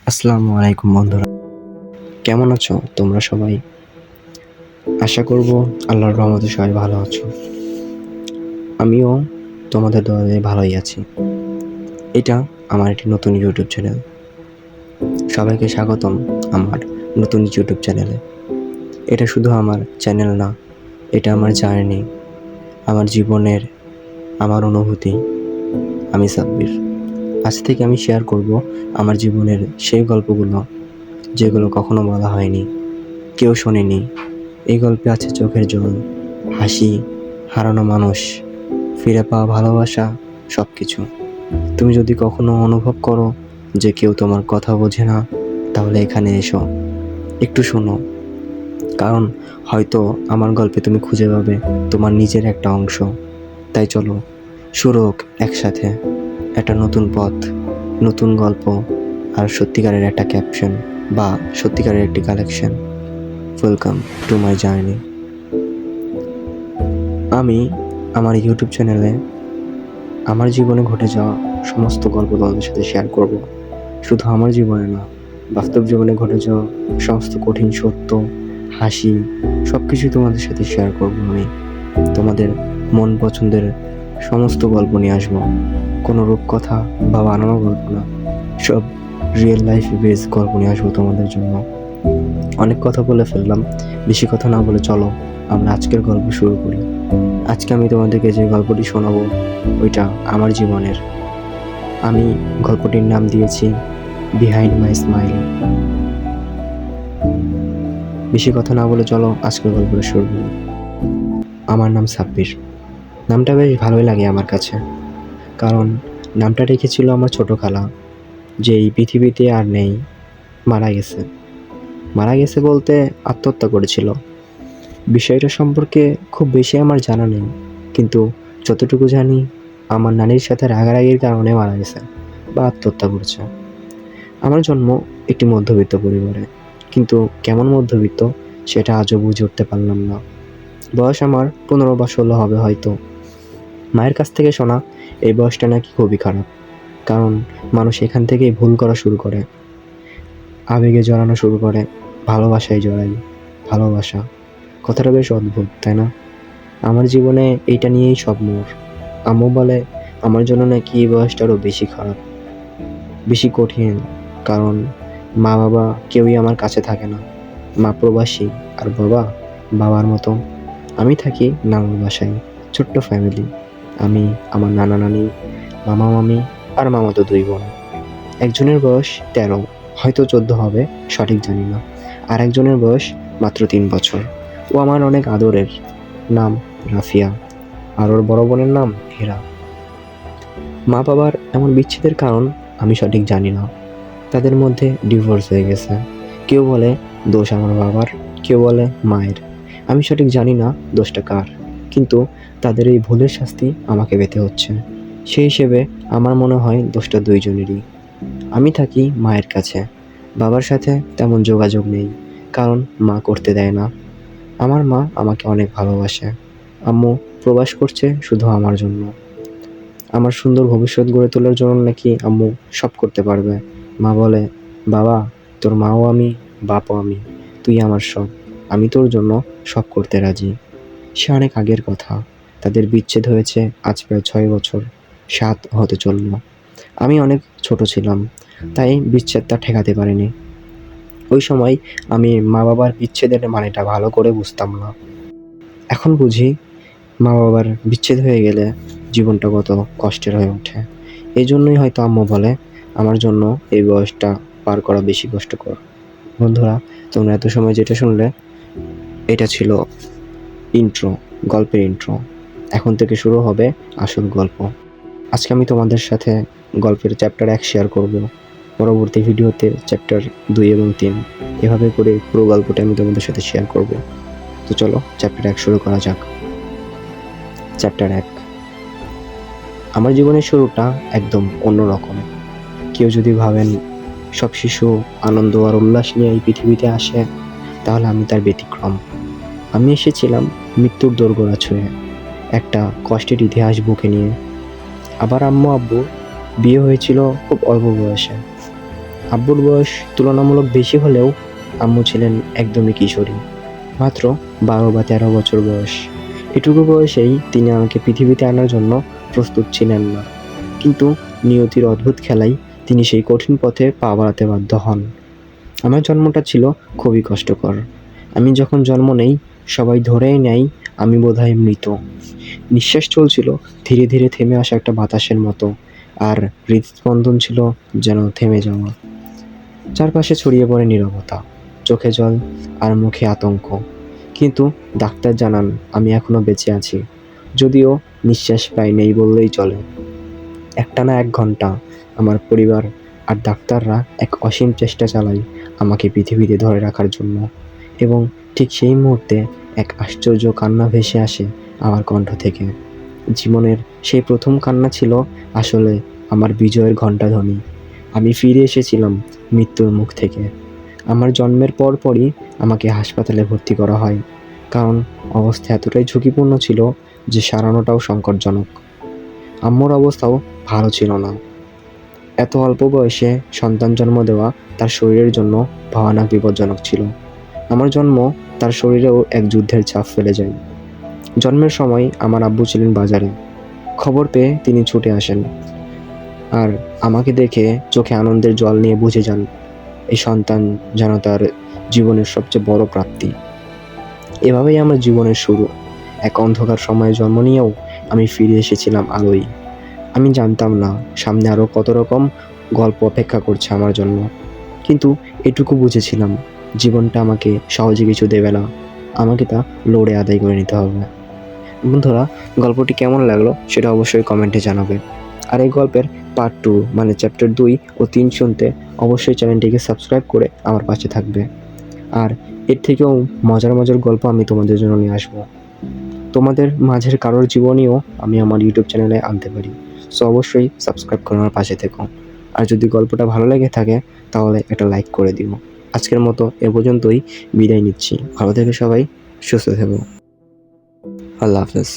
আসসালামু আলাইকুম বন্ধুরা, কেমন আছো তোমরা সবাই? আশা করব আল্লাহর রহমতে সবাই ভালো আছো। আমিও তোমাদের দয়ায় ভালোই আছি। এটা আমার একটি নতুন ইউটিউব চ্যানেল। সবাইকে স্বাগতম আমার নতুন ইউটিউব চ্যানেলে। এটা শুধু আমার চ্যানেল না, এটা আমার জার্নি, আমার জীবনের, আমার অনুভূতি। আমি সাব্বির। আজ থেকে আমি শেয়ার করব আমার জীবনের সেই গল্পগুলো যেগুলো কখনো বলা হয়নি, কেউ শোনেনি। এই গল্পে আছে চোখের জল, হাসি, হারানো মানুষ, ফিরে পাওয়া ভালোবাসা, সব কিছু। তুমি যদি কখনো অনুভব করো যে কেউ তোমার কথা বোঝে না, তাহলে এখানে এসো, একটু শোনো। কারণ হয়তো আমার গল্পে তুমি খুঁজে পাবে তোমার নিজের একটা অংশ। তাই চলো শুরু হোক একসাথে একটা নতুন পথ, নতুন গল্প, আর সত্যিকারের একটা ক্যাপশন বা সত্যিকারের একটি collection. Welcome to my journey. আমি আমার ইউটিউব চ্যানেলে আমার জীবনে ঘটে যাওয়া সমস্ত গল্প তোমাদের সাথে শেয়ার করব। শুধু আমার জীবনে না, বাস্তব জীবনে ঘটে যাওয়া সমস্ত কঠিন সত্য, হাসি, সব কিছুই তোমাদের সাথে শেয়ার করব। আমি তোমাদের মন পছন্দের সমস্ত গল্প নিয়ে আসবো। কোনো রূপকথা বা বানানো গল্প না, সব রিয়েল লাইফ বেস গল্প নিয়ে আসবো তোমাদের জন্য। অনেক কথা বলে ফেললাম, বেশি কথা না বলে চলো আমরা আজকের গল্প শুরু করি। আজকে আমি তোমাদেরকে যে গল্পটি শোনাবো ওইটা আমার জীবনের। আমি গল্পটির নাম দিয়েছি বিহাইন্ড মাই স্মাইল। বেশি কথা না বলে চলো আজকের গল্পটা শুরু করি। আমার নাম সাব্বির। নামটা বেশ ভালোই লাগে আমার কাছে, কারণ নামটা রেখেছিল আমার ছোট খালা, যে এই পৃথিবীতে আর নেই, মারা গেছে। মারা গেছে বলতে আত্মহত্যা করেছিল। বিষয়টা সম্পর্কে খুব বেশি আমার জানা নেই, কিন্তু যতটুকু জানি আমার নানির সাথে রাগারাগির কারণে মারা গেছে বা আত্মহত্যা করেছে। আমার জন্ম একটি মধ্যবিত্ত পরিবারে, কিন্তু কেমন মধ্যবিত্ত সেটা আজও বুঝে উঠতে পারলাম না। বয়স আমার 15 বা 16 হবে হয়তো। মায়ের কাছ থেকে শোনা এই বয়সটা নাকি খুবই খারাপ, কারণ মানুষ এখান থেকেই ভুল করা শুরু করে, আবেগে জড়ানো শুরু করে, ভালোবাসায় জড়াই। ভালোবাসা কথাটা বেশ অদ্ভুত, তাই না? আমার জীবনে এইটা নিয়েই সব মোড়। আম্মু বলে আমার জন্য নাকি এই বয়সটা আরও বেশি খারাপ, বেশি কঠিন, কারণ মা বাবা কেউই আমার কাছে থাকে না। মা প্রবাসী আর বাবা বাবার মতো। আমি থাকি নানুর বাসায়, ছোট্ট ফ্যামিলি। আমি, আমার নানা নানি, মামা মামি আর মামাতো 2 বোন। একজনের বয়স 13, হয়তো 14 হবে, সঠিক জানি না। আর একজনের বয়স মাত্র 3 বছর। ও আমার অনেক আদরের, নাম রাফিয়া, আর ওর বড় বোনের নাম হীরা। মা বাবার এমন বিচ্ছেদের কারণ আমি সঠিক জানি না। তাদের মধ্যে ডিভোর্স হয়ে গেছে। কেউ বলে দোষ আমার বাবার, কেউ বলে মায়ের। আমি সঠিক জানি না দোষটা কার, কিন্তু তাদের এই ভুলের শাস্তি আমাকে পেতে হচ্ছে। সেই হিসেবে আমার মনে হয় দোষটা 2 জনেরই। আমি থাকি মায়ের কাছে, বাবার সাথে তেমন যোগাযোগ নেই, কারণ মা করতে দেয় না। আমার মা আমাকে অনেক ভালোবাসে। আম্মু প্রবাস করছে শুধু আমার জন্য। আমার সুন্দর ভবিষ্যৎ গড়ে তোলার জন্য নাকি আম্মু সব করতে পারবে। মা বলে, বাবা তোর মাও আমি, বাপও আমি, তুই আমার সব, আমি তোর জন্য সব করতে রাজি। সে অনেক আগের কথা। তাদের বিচ্ছেদ হয়েছে আজ প্রায় 6 বছর, 7 হতে চলল। আমি অনেক ছোট ছিলাম, তাই বিচ্ছেদটা ঠেকাতে পারিনি। ওই সময় আমি মা বাবার বিচ্ছেদের মানেটা ভালো করে বুঝতাম না। এখন বুঝি মা বাবার বিচ্ছেদ হয়ে গেলে জীবনটা কত কষ্টের হয়ে ওঠে। এই জন্যই হয়তো আম্মু বলে আমার জন্য এই বয়সটা পার করা বেশি কষ্টকর। বন্ধুরা, তোমরা এত সময় যেটা শুনলে এটা ছিল ইন্ট্রো, গল্পের ইন্ট্রো। এখন থেকে শুরু হবে আসল গল্প। আজকে আমি তোমাদের সাথে গল্পের চ্যাপ্টার 1 শেয়ার করব, পরবর্তী ভিডিওতে চ্যাপ্টার 2 এবং 3, এভাবে করে পুরো গল্পটা আমি তোমাদের সাথে শেয়ার করব। তো চলো চ্যাপ্টার 1 শুরু করা যাক। চ্যাপ্টার 1। আমার জীবনের শুরুটা একদম অন্যরকম। কেউ যদি ভাবেন সব শিশু আনন্দ আর উল্লাস নিয়ে এই পৃথিবীতে আসে, তাহলে আমি তার ব্যতিক্রম। আমি এসেছিলাম মৃত্যুর দোরগোড়া ছুঁয়ে, একটা কষ্টের ইতিহাস বুকে নিয়ে। আবার আম্মু আব্বু বিয়ে হয়েছিল খুব অল্প বয়সে। আব্বুর বয়স তুলনামূলক বেশি হলেও আম্মু ছিলেন একদমই কিশোরী, মাত্র 12 বা 13 বছর বয়স। এটুকু বয়সেই তিনি আমাকে পৃথিবীতে আনার জন্য প্রস্তুত ছিলেন না, কিন্তু নিয়তির অদ্ভুত খেলায় তিনি সেই কঠিন পথে পা বাড়াতে বাধ্য হন। আমার জন্মটা ছিল খুবই কষ্টকর। আমি যখন জন্ম নেই সবাই ধরেই নেয় আমি বোধহয় মৃত। নিঃশ্বাস চলছিল ধীরে ধীরে থেমে আসা একটা বাতাসের মতো, আর হৃদস্পন্দন ছিল যেন থেমে যাওয়া। চারপাশে ছড়িয়ে পড়ে নীরবতা, চোখে জল আর মুখে আতঙ্ক। কিন্তু ডাক্তার জানান আমি এখনো বেঁচে আছি, যদিও নিঃশ্বাস প্রায় নেই বললেই চলে। একটানা 1 ঘন্টা আমার পরিবার আর ডাক্তাররা এক অসীম চেষ্টা চালায় আমাকে পৃথিবীতে ধরে রাখার জন্য, এবং ঠিক সেই মুহূর্তে এক আশ্চর্য কান্না ভেসে আসে আমার কণ্ঠ থেকে। জীবনের সেই প্রথম কান্না ছিল আসলে আমার বিজয়ের ঘণ্টাধ্বনি। আমি ফিরে এসেছিলাম মৃত্যুর মুখ থেকে। আমার জন্মের পরপরই আমাকে হাসপাতালে ভর্তি করা হয়, কারণ অবস্থা এতটাই ঝুঁকিপূর্ণ ছিল যে সারানোটাও সংকটজনক। আম্মুর অবস্থাও ভালো ছিল না। এত অল্প বয়সে সন্তান জন্ম দেওয়া তার শরীরের জন্য ভয়ানক বিপজ্জনক ছিল। আমার জন্ম তার শরীরেও এক যুদ্ধের ছাপ ফেলে যায়। জন্মের সময় আমার আব্বু ছিলেন বাজারে। খবর পেয়ে তিনি ছুটে আসেন, আর আমাকে দেখে চোখে আনন্দের জল নিয়ে বুঝে যান এই সন্তান যেন তার জীবনের সবচেয়ে বড় প্রাপ্তি। এভাবেই আমার জীবনের শুরু। এক অন্ধকার সময়ে জন্ম নিয়েও আমি ফিরে এসেছিলাম আলোয়। আমি জানতাম না সামনে আরও কত রকম গল্প অপেক্ষা করছে আমার জন্য, কিন্তু এটুকু বুঝেছিলাম জীবনটা আমাকে সহজে কিছু দেবে না, আমাকে তা লড়ে আদায় করে নিতে হবে। বন্ধুরা, গল্পটি কেমন লাগলো সেটা অবশ্যই কমেন্টে জানাবে। আর এই গল্পের পার্ট 2 মানে চ্যাপ্টার 2 ও 3 শুনতে অবশ্যই চ্যানেলটিকে সাবস্ক্রাইব করে আমার পাশে থাকবে। আর এর থেকেও মজার মজার গল্প আমি তোমাদের জন্য নিয়ে আসবো। তোমাদের মাঝের কারোর জীবনীও আমি আমার ইউটিউব চ্যানেলে আনতে পারি। সো অবশ্যই সাবস্ক্রাইব করে আমার পাশে থেকো। আর যদি গল্পটা ভালো লেগে থাকে তাহলে একটা লাইক করে দিও। আজকের মতো এ পর্যন্তই বিদায় নিচ্ছি। ভালো থেকো সবাই, সুস্থ থেকো। আল্লাহ হাফেজ।